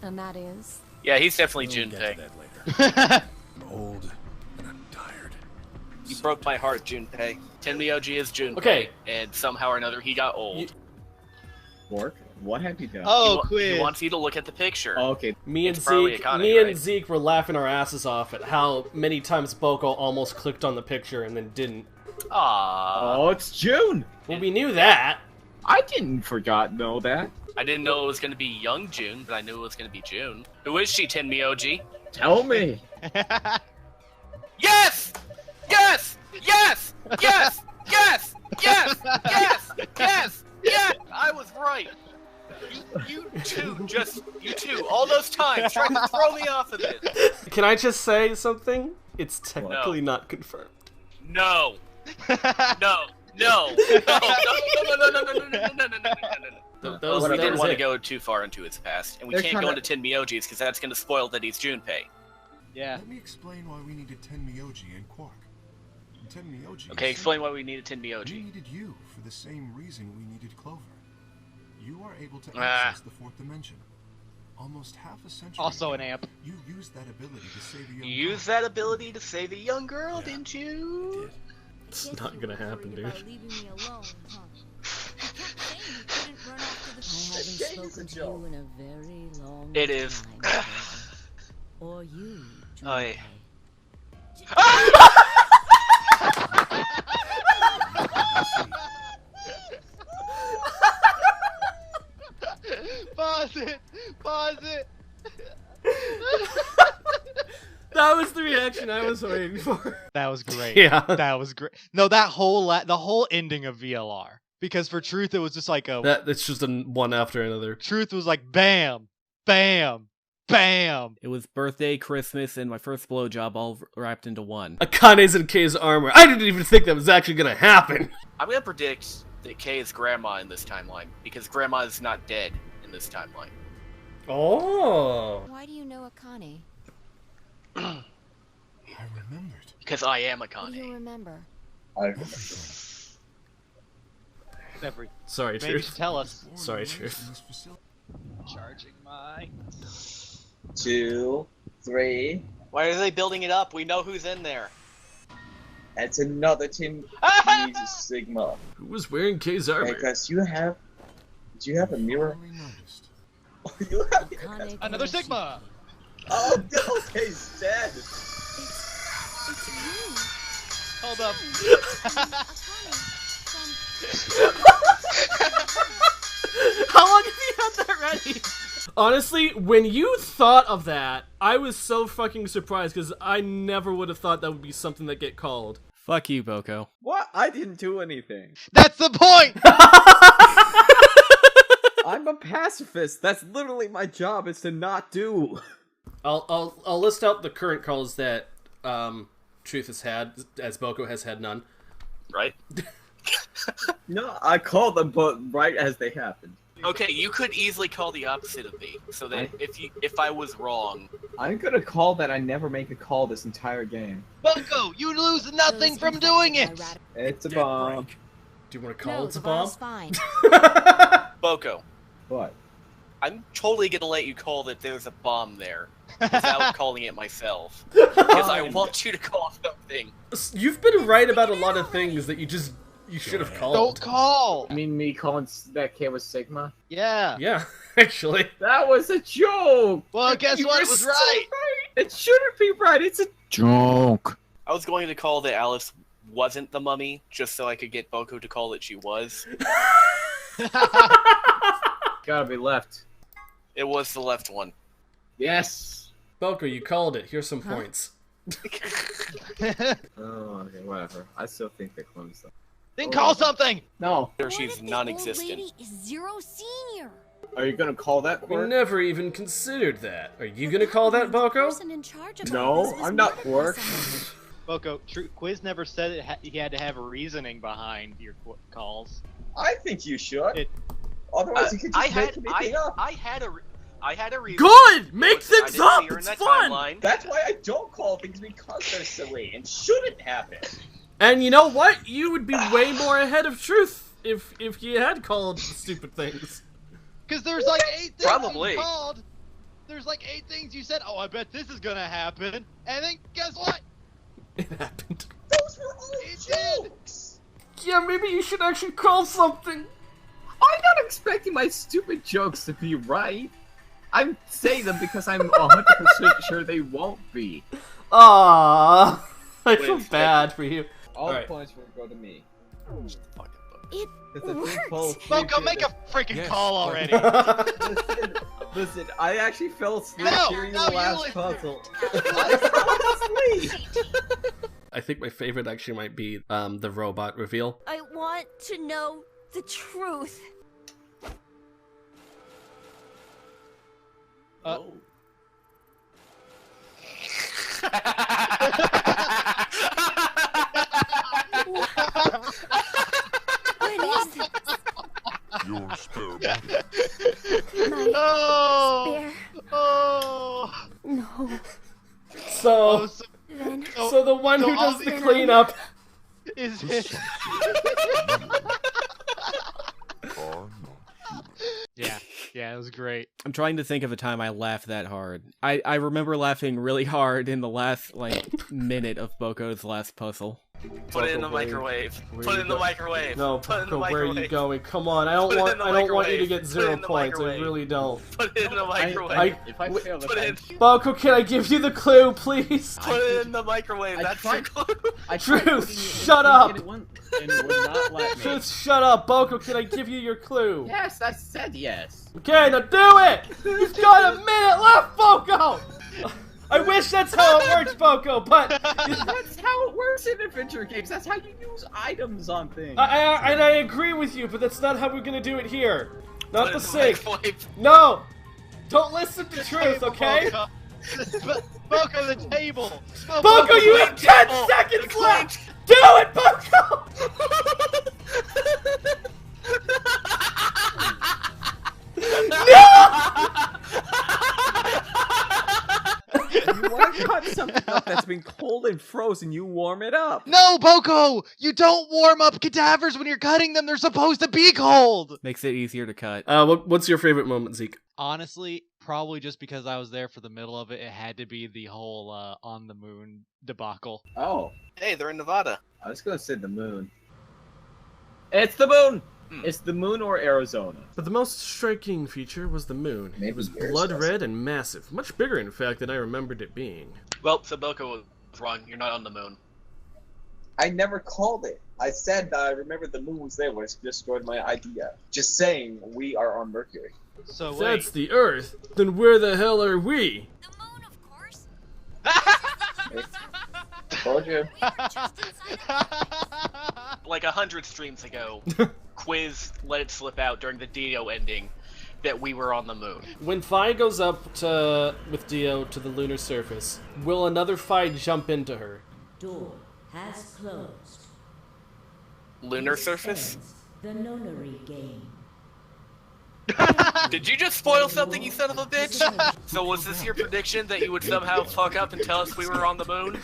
and that is? Yeah, he's definitely We'll Junpei. get to that later. I'm old and I'm tired. You broke my heart, Junpei. Tenmyoji is Junpei. Okay. And somehow or another he got old. Quark, what have you done? Oh, He quiz. wants you to look at the picture. Oh, okay. Me and It's probably Zeke, Akane, right? Zeke were laughing our asses off at how many times Boko almost clicked on the picture and then didn't. Aww. Oh, it's June! Well, we knew that. I didn't know that. I didn't know it was going to be young June, but I knew it was going to be June. Who is she, Tenmyoji? Tell me! Yes! Yes! Yes! Yes! Yes! Yes! Yes! Yes! Yes! I was right! You two, all those times trying to throw me off of this! Can I just say something? It's technically not confirmed. No! No! No! No! No! No! No! No! Those We didn't want to it. go too far into his past, and we They're can't go trying into Tenmyoji's because that's going to spoil that he's Junpei. Yeah. Let me explain why we needed Tenmyoji and Quark. Tenmyoji. Okay, explain why we needed We Tenmyoji. needed you for the same reason we needed Clover. You are able to access the fourth dimension. Almost half a century Also ago, an amp. You used that ability to save a young You used that ability to save a young girl, didn't you? It's not gonna happen, dude. Leaving me alone, huh? You kept saying you couldn't run off to the I haven't spoken to you in a very long It is. time. Clover. Or you, Oi. Pause it! Pause it! That was the reaction I was waiting for. That was great. Yeah. That was great. No, that whole the whole ending of VLR. Because for Truth, it was just like It's just one after another. Truth was like bam, bam, bam. It was birthday, Christmas, and my first blowjob all wrapped into one. Akane's in K's armor. I didn't even think that was actually gonna happen. I'm going to predict that Kei is Grandma in this timeline, because Grandma is not dead in this timeline. Oh. Why do you know Akane? I remembered. Because I am What do you Akane. remember? Every Sorry, maybe Truth. should tell us. Sorry, Truth. Charging my. 2, 3. Why are they building it up? We know who's in there. It's another team. Jesus Sigma. Who was wearing K's armor? Because you have. Do you have a mirror? You have Akane Another Konoshi. Sigma! Oh, no, he's dead. It's you. Hold up. How long have you had that ready? Honestly, when you thought of that, I was so fucking surprised because I never would have thought that would be something that get called. Fuck you, Boko. What? I didn't do anything. That's the point! I'm a pacifist. That's literally my job, is to not do. I'll list out the current calls that Truth has had, as Boko has had none. Right? No, I called them, but right as they happened. Okay, you could easily call the opposite of me, so that if I was wrong... I'm gonna call that I never make a call this entire game. Bunko, you lose nothing from doing it! It's a bomb. Do you want to call No, it a the bomb? bomb's fine. Boko, What? I'm totally gonna let you call that there's a bomb there, without calling it myself. Because I want you to call something. You've been right about a lot of things that you just You should have called. Don't call! I mean, me calling that K was Sigma? Yeah. Yeah, actually. That was a joke! Well, guess You what? were It was so right! It shouldn't be right, it's a joke! I was going to call that Alice wasn't the mummy, just so I could get Boko to call that she was. Gotta be left. It was the left one. Yes! Boko, you called it. Here's some points. Oh, okay, whatever. I still think they're clones, though. Then call something! No. She's non-existent. Lady is Zero Senior. Are you gonna call that, We Quark? never even considered that. Are you gonna call that, Boko? Person in charge of all No, this was I'm not murdered by Quark. someone. Boko, Quiz never said he had to have reasoning behind your calls. I think you should. Otherwise, you could I just had make anything up. I had a reason. Good! Make I things didn't up! see her in It's that fun! timeline. That's why I don't call things because they're silly and shouldn't happen. And you know what? You would be way more ahead of truth if you had called stupid things. Because there's like 8 things Probably. you called. There's like 8 things you said, oh, I bet this is gonna happen. And then, guess what? It happened. Those were all It jokes. Yeah, maybe you should actually call something. I'm not expecting my stupid jokes to be right. I'm saying them because I'm 100% sure they won't be. Aww. I feel bad for you. All the Alright. points will go to me. It It's a thing worked. called Boko, sleep. make a freaking Yes. call already. Listen, I actually fell asleep No, during no, the you last listen. puzzle. I fell asleep. I think my favorite actually might be the robot reveal. I want to know the truth. What is this? Your spare My Oh! spare? Oh! No. So, Then so the one who does the cleanup. Is it? Yeah, it was great. I'm trying to think of a time I laughed that hard. I remember laughing really hard in the last, minute of Boko's last puzzle. Put it in the microwave. Put it in the microwave. No, Put it in the Boko, where are you microwave. going? Come on, I don't Put it want in the I don't want you to microwave. get Put it 0 in the points. I microwave. really don't. Put it in the microwave. If I fail this, Put it in. Boko, can I give you the clue, please? Put it in the microwave. That's your clue. I tried Truth, putting it in shut the up. and it wouldn't- and it would not let me. Truth, shut up. Boko, can I give you your clue? Yes, I said yes. Okay, now do it! You've got a minute left, Boko! I wish that's how it works, Boko, but That's how it works in adventure games. That's how you use items on things. I agree with you, but that's not how we're gonna do it here. Not Put the it in sink. microwave. No! Don't listen to Truth, okay? Boko, the table. Oh, Boko, you have 10 Oh, seconds the left! Do it, Boko! You want to cut something up that's been cold and frozen, you warm it up. No, Boko! You don't warm up cadavers when you're cutting them. They're supposed to be cold. Makes it easier to cut. What's your favorite moment, Zeke? Honestly, probably just because I was there for the middle of it, it had to be the whole on the moon debacle. Oh, Hey, they're in Nevada. I was gonna say the moon. It's the moon! It's the moon or Arizona. But the most striking feature was the moon. Maybe It was yours blood does. red and massive. Much bigger, in fact, than I remembered it being. Well, so Boko was wrong. You're not on the moon. I never called it. I said that I remember the moon was there when it destroyed my idea. Just saying, we are on Mercury. So If wait, that's the Earth, then where the hell are we? the moon, of course. Told you. Like 100 streams ago, Quiz let it slip out during the Dio ending that we were on the moon. When Phi goes up with Dio to the lunar surface, will another Phi jump into her? Door has closed. Lunar surface? The nonary game. Did you just spoil something, you son of a bitch? So was this your prediction that you would somehow fuck up and tell us we were on the moon?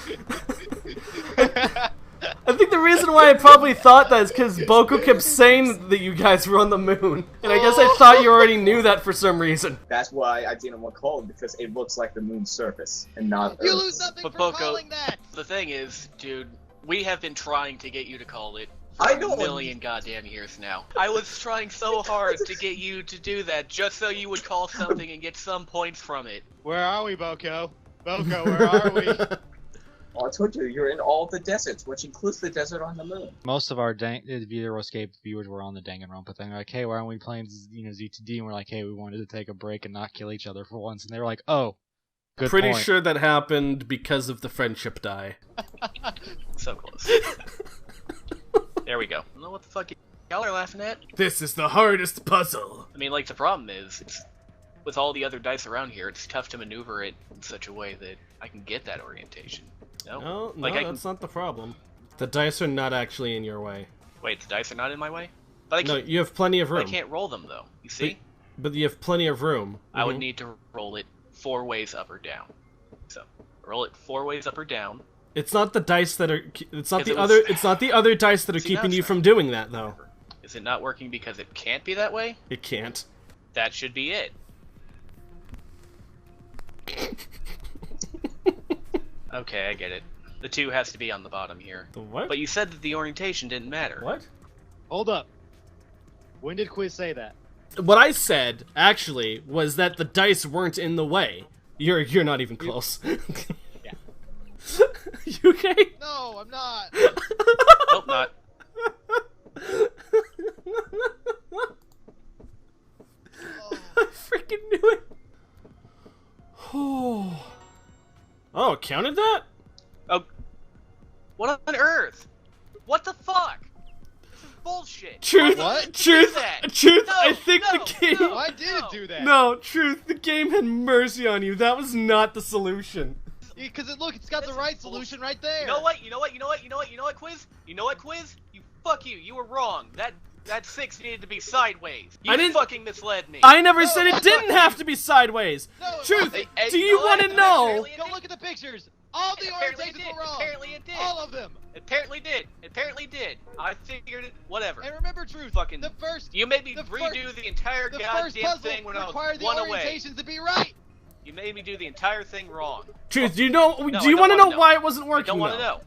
I think the reason why I probably thought that is because Boko kept saying that you guys were on the moon. And I guess I thought you already knew that for some reason. That's why I didn't want to call it, because it looks like the moon's surface and not You Earth. lose nothing But for Boko, calling that. the thing is, dude, we have been trying to get you to call it for a million goddamn years now. I was trying so hard to get you to do that just so you would call something and get some points from it. Where are we, Boko? Boko, where are we? Oh, I told you, you're in all the deserts, which includes the desert on the moon. Most of our Zero-Escape viewers were on the Danganronpa thing. They're like, hey, why aren't we playing Z2D? And we're like, hey, we wanted to take a break and not kill each other for once. And they were like, oh, good Pretty point. sure that happened because of the friendship die. So close. There we go. I don't know what the fuck y'all are laughing at. This is the hardest puzzle. I mean, like, the problem is, with all the other dice around here, it's tough to maneuver it in such a way that I can get that orientation. No, like that's not the problem. The dice are not actually in your way. Wait, the dice are not in my way? But No, you have plenty of room. I can't roll them, though. You see? But you have plenty of room. I would need to roll it 4 ways up or down. So, roll it 4 ways up or down. It's not the dice that are. It's not Because It's not the other dice that are See, now keeping it's you not. from doing that, though. Is it not working because it can't be that way? It can't. That should be it. Okay, I get it. The 2 has to be on the bottom here. The what? But you said that the orientation didn't matter. What? Hold up. When did Quiz say that? What I said actually was that the dice weren't in the way. You're not even close. Yeah. You okay? No, I'm not. Nope, not. I freaking knew it. Oh, it counted that? Oh, what on earth? What the fuck? This is bullshit. Truth, What? truth, that? truth. No, I think no, the game. no. I did do that. No, truth. The game had mercy on you. That was not the solution. Because look, it's got the right solution right there. You know what? You know what? You know what? You know what? You know what, Quiz? You know what, Quiz? Fuck you. You were wrong. That 6 needed to be sideways. You I didn't- fucking misled me. I never said it didn't have to be sideways. No, Truth. Hey, Do you you know want what? to know? Apparently it Go did. look at the pictures. All the Apparently it orientations did. were wrong. Apparently it did. All of them. Apparently did. Apparently did. I figured it. Whatever. And remember, Truth. Fucking. The first. You made me the redo first- the entire The first goddamn puzzle thing when I was required the 1 away. orientations to be right. You made me do the entire thing wrong. Truth. Do you know? No, do you I want to don't know wanna why it wasn't working? I don't want to though? know.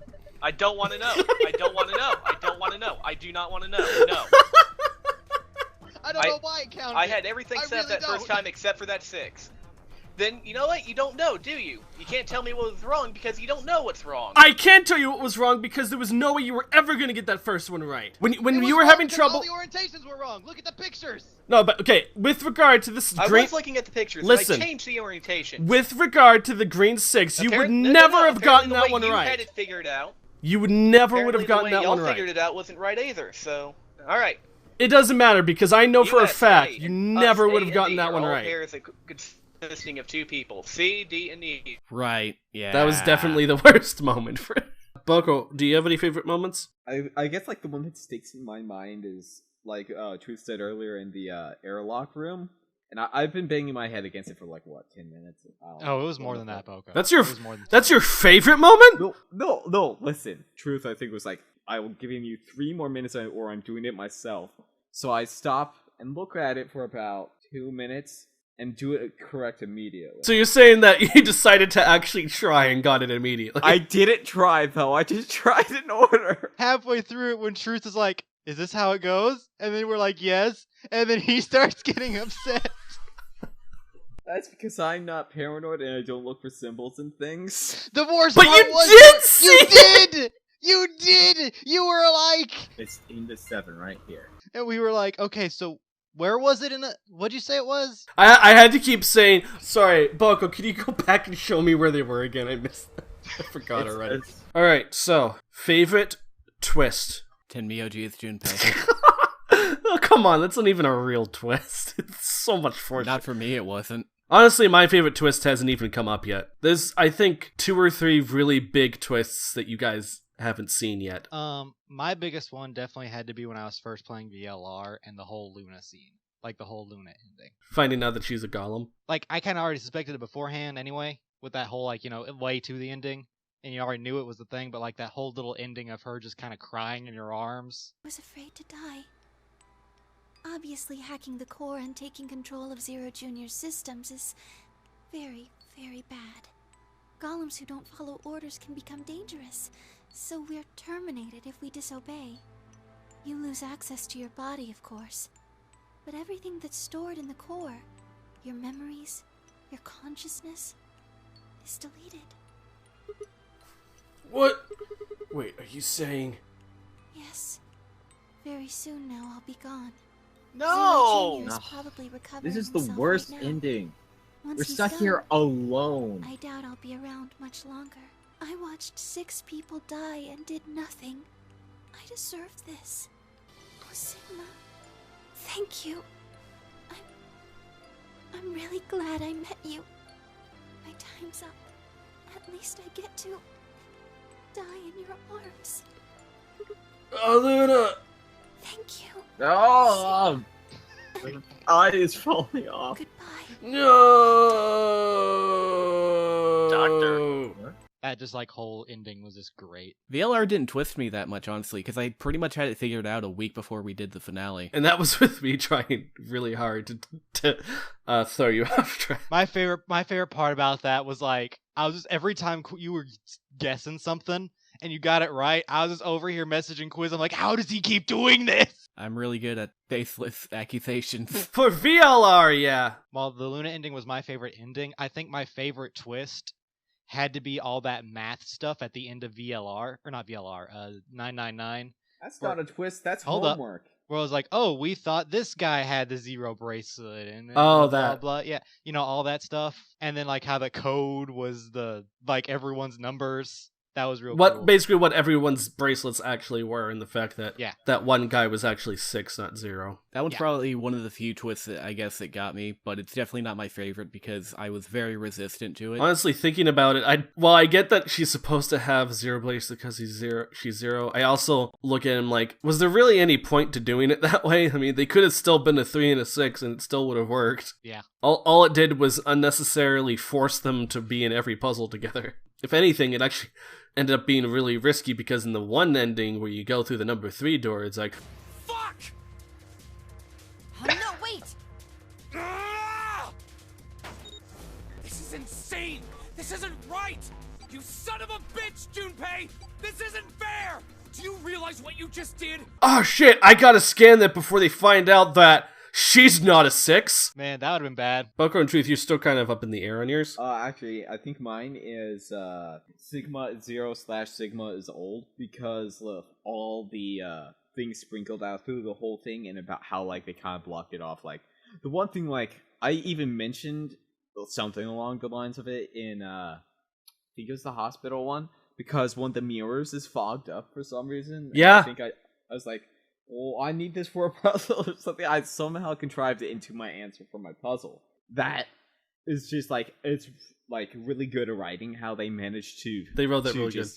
I don't want to know. I don't want to know. I don't want to know. I do not want to know. No. I don't know why it counted. I had everything I set up really that first don't. time except for that 6. Then, you know what? You don't know, do you? You can't tell me what was wrong because you don't know what's wrong. I can't tell you what was wrong because there was no way you were ever gonna get that first one right. When It was you were wrong having because trouble. All the orientations were wrong. Look at the pictures. No, but okay. With regard to this I green, was looking at the pictures. Listen. And I changed the orientation. with regard to the green 6, you would never have gotten that one You had right. it figured out. You would never would have gotten the way that one y'all right. figured it out wasn't right either. So, all right. It doesn't matter because I know for a US, fact A, you and never us, would A, have gotten and D that are one all right. pairs consisting of 2 people. C, D, and E. Right, yeah. That was definitely the worst moment for it. Boko, do you have any favorite moments? I guess like the one that sticks in my mind is like Truth said earlier in the airlock room, and I've been banging my head against it for like what 10 minutes. Oh, it was more than that, Boko. That's your It was more than that's your favorite moment? No. Listen, Truth I think was like I will give you 3 more minutes or I'm doing it myself. So I stop and look at it for about 2 minutes and do it correct immediately. So you're saying that you decided to actually try and got it immediately? I didn't try though. I just tried in order. Halfway through it, when Truth is like, "Is this how it goes?" and then we're like, "Yes," and then he starts getting upset. That's because I'm not paranoid and I don't look for symbols and things. The worst But part you was did see you it! did. You did. You were like, It's in the 7 right here. And we were like, "Okay, so where was it in a? What'd you say it was?" I had to keep saying, sorry, Boko, can you go back and show me where they were again? I missed that. I forgot already. Alright, so, favorite twist. Tenmyoji is Junpei. Oh, come on, that's not even a real twist. It's so much force. Not for me, it wasn't. Honestly, my favorite twist hasn't even come up yet. There's, I think, 2 or 3 really big twists that you guys haven't seen yet. My biggest one definitely had to be when I was first playing VLR and the whole Luna scene, like the whole Luna ending. Finding out that she's a golem. Like I kind of already suspected it beforehand anyway, with that whole like way to the ending, and you already knew it was the thing. But like that whole little ending of her just kind of crying in your arms. I was afraid to die. Obviously, hacking the core and taking control of Zero Junior's systems is very, very bad. Golems who don't follow orders can become dangerous, so we're terminated if we disobey. You lose access to your body, of course. But everything that's stored in the core, your memories, your consciousness, is deleted. What? Wait, are you saying... Yes. Very soon now I'll be gone. No! Zero Jr. is probably recovering This is the himself worst right now. ending. Once We're he's stuck gone, here alone. I doubt I'll be around much longer. I watched 6 people die and did nothing. I deserve this. Oh, Sigma. Thank you. I'm really glad I met you. My time's up. At least I get to die in your arms. Luna! Thank you. Oh! My eye is falling off. No! Doctor. That just like whole ending was just great. VLR didn't twist me that much, honestly, because I pretty much had it figured out a week before we did the finale. And that was with me trying really hard to throw you off track. My favorite part about that was like I was just every time you were guessing something and you got it right, I was just over here messaging Quiz. I'm like, how does he keep doing this? I'm really good at baseless accusations. For VLR, yeah. While the Luna ending was my favorite ending, I think my favorite twist had to be all that math stuff at the end of VLR, or not VLR, 999. That's not a twist, that's Hold homework. Up, where I was like, oh, we thought this guy had the Zero bracelet, and oh, blah, that. blah, blah. Yeah, you know, all that stuff. And then like how the code was like everyone's numbers. That was real cool. Basically what everyone's bracelets actually were, and the fact that that one guy was actually 6, not 0. That one's probably one of the few twists that I guess that got me, but it's definitely not my favorite because I was very resistant to it. Honestly, thinking about it, I get that she's supposed to have 0 bracelet because she's 0. I also look at him like, was there really any point to doing it that way? I mean, they could have still been a 3 and a 6 and it still would have worked. Yeah. All it did was unnecessarily force them to be in every puzzle together. If anything, it actually ended up being really risky because in the one ending where you go through the number 3 door, it's like, fuck! Oh, no, wait! This is insane! This isn't right! You son of a bitch, Junpei! This isn't fair! Do you realize what you just did? oh shit, I gotta scan that before they find out that she's not a 6. Man, that would have been bad. Bucker and Truth, you're still kind of up in the air on yours. Actually, I think mine is Sigma 0/Sigma is old because of all the things sprinkled out through the whole thing and about how like they kind of blocked it off. Like the one thing, like I even mentioned something along the lines of it in I think it was the hospital one because one of the mirrors is fogged up for some reason. Yeah. I think I was like, well, I need this for a puzzle or something. I somehow contrived it into my answer for my puzzle. That is just like, it's like really good at writing how they managed to. They wrote that really good.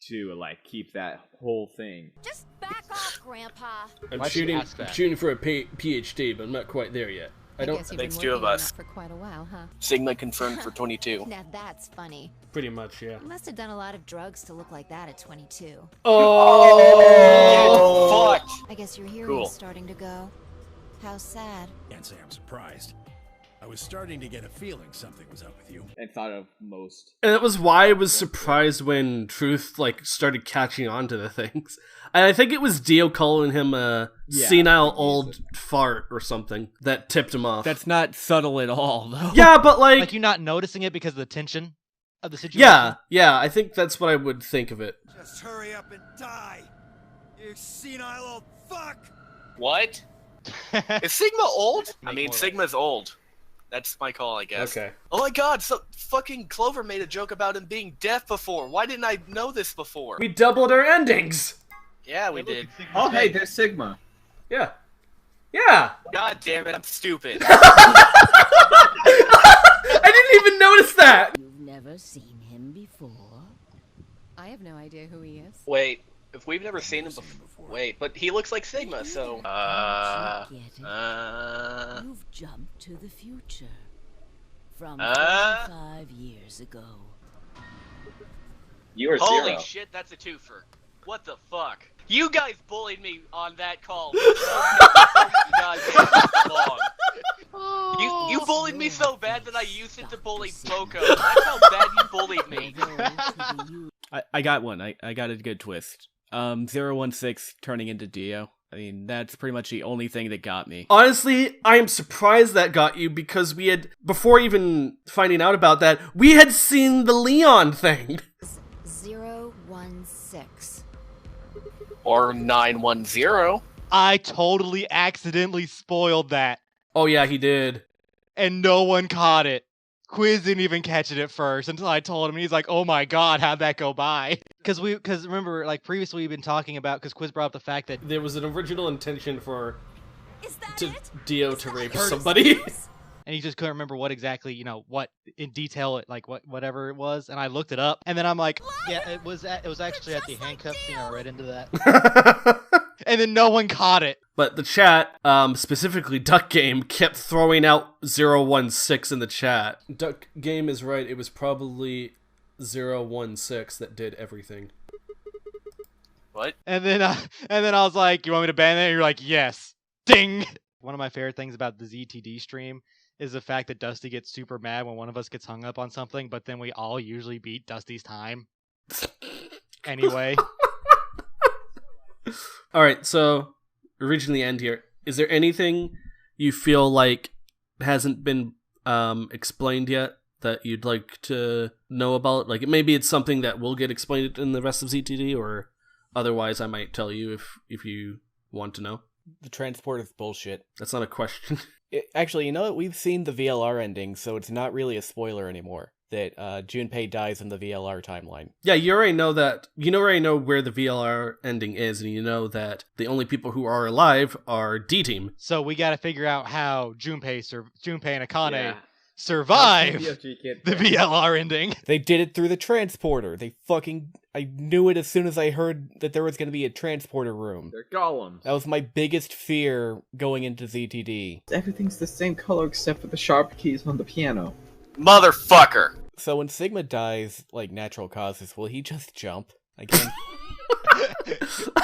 To like keep that whole thing. Just back off, Grandpa. I'm shooting for a PhD, but I'm not quite there yet. I don't. Guess you've Thanks been two of working on us. that for quite a while, huh? Sigma confirmed for 22. Now that's funny. Pretty much, yeah. You must have done a lot of drugs to look like that at 22. Oh, fuck! I guess your hearing's Cool. starting to go. How sad. Can't say I'm surprised. I was starting to get a feeling something was up with you. And thought of most. And that was why I was surprised when Truth like started catching on to the things. And I think it was Dio calling him a senile old fart or something that tipped him off. That's not subtle at all, though. Yeah, but like you not noticing it because of the tension of the situation. Yeah, I think that's what I would think of it. Just hurry up and die, you senile old fuck! What? Is Sigma old? I mean, Sigma's old. That's my call, I guess. Okay. Oh my god, so fucking Clover made a joke about him being deaf before. Why didn't I know this before? We doubled our endings! Yeah, we did. Oh, hey, there's Sigma. Yeah. Yeah! God damn it, I'm stupid. I didn't even notice that! You've never seen him before? I have no idea who he is. Wait, if we've never seen him before. Wait, but he looks like Sigma, so. You've jumped to the future. From 5 years ago. You are Holy Zero. shit, that's a twofer. What the fuck? You guys bullied me on that call. You bullied me so bad that I used it to bully Boko. That's how bad you bullied me. I got one. I got a good twist. 016 turning into Dio. I mean, that's pretty much the only thing that got me. Honestly, I am surprised that got you because we had, before even finding out about that, we had seen the Leon thing. 016. Or 910. I totally accidentally spoiled that. Oh yeah, he did. And no one caught it. Quiz didn't even catch it at first until I told him, and he's like, "Oh my god, how'd that go by?" Because remember, like previously we've been talking about, because Quiz brought up the fact that there was an original intention for Dio to rape somebody, and he just couldn't remember what exactly, what in detail, whatever it was. And I looked it up, and then I'm like, yeah, it was actually at the handcuff scene. I read into that, and then no one caught it. But the chat, specifically Duck Game, kept throwing out 016 in the chat. Duck Game is right. It was probably 016 that did everything. What? And then I was like, "You want me to ban that?" And you're like, "Yes." Ding. One of my favorite things about the ZTD stream is the fact that Dusty gets super mad when one of us gets hung up on something, but then we all usually beat Dusty's time. Anyway. All right, so we're reaching the end here. Is there anything you feel like hasn't been explained yet that you'd like to know about? Like, maybe it's something that will get explained in the rest of ZTD, or otherwise I might tell you if you want to know. The transport is bullshit. That's not a question. Actually, you know what? We've seen the VLR ending, so it's not really a spoiler anymore that Junpei dies in the VLR timeline. Yeah, you already know that. You already know where the VLR ending is, and you know that the only people who are alive are D-Team. So we got to figure out how Junpei and Akane survive the VLR ending. They did it through the transporter. I knew it as soon as I heard that there was going to be a transporter room. They're golems. That was my biggest fear going into ZTD. Everything's the same color except for the sharp keys on the piano. Motherfucker! So when Sigma dies, like natural causes, will he just jump again?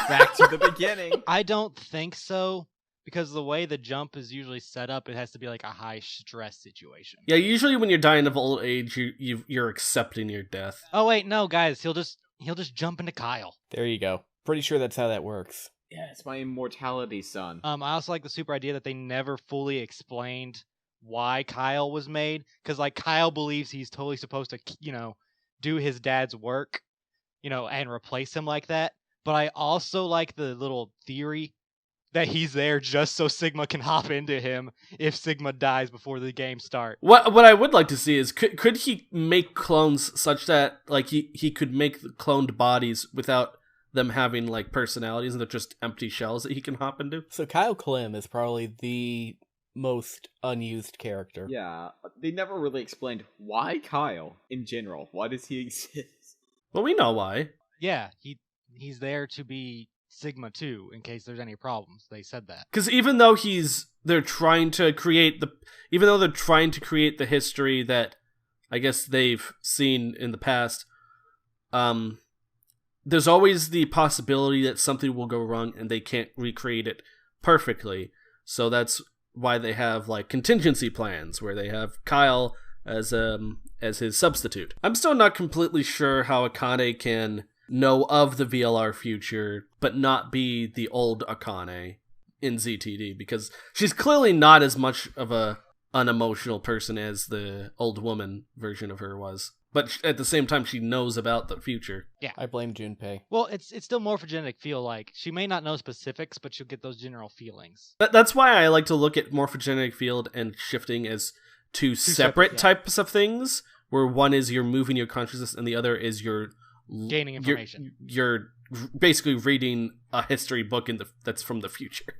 Back to the beginning. I don't think so, because the way the jump is usually set up, it has to be like a high stress situation. Yeah, usually when you're dying of old age, you're accepting your death. Oh wait, no, guys, he'll just jump into Kyle. There you go. Pretty sure that's how that works. Yeah, it's my immortality, son. I also like the super idea that they never fully explained why Kyle was made, because like Kyle believes he's totally supposed to, do his dad's work, and replace him like that. But I also like the little theory that he's there just so Sigma can hop into him if Sigma dies before the game starts. What I would like to see is could he make clones such that like he could make cloned bodies without them having like personalities and they're just empty shells that he can hop into? So Kyle Klim is probably the most unused character. Yeah, they never really explained why Kyle in general. Why does he exist? Well, we know why. Yeah, he's there to be Sigma 2 in case there's any problems. They said that. Because even though they're trying to create the history that I guess they've seen in the past, there's always the possibility that something will go wrong and they can't recreate it perfectly. So that's why they have like contingency plans where they have Kyle as his substitute. I'm still not completely sure how Akane can know of the VLR future but not be the old Akane in ZTD, because she's clearly not as much of a unemotional person as the old woman version of her was. But at the same time, she knows about the future. Yeah. I blame Junpei. Well, it's still morphogenetic feel like. She may not know specifics, but she'll get those general feelings. That's why I like to look at morphogenetic field and shifting as two separate types of things, where one is you're moving your consciousness and the other is you're gaining information. You're basically reading a history book that's from the future.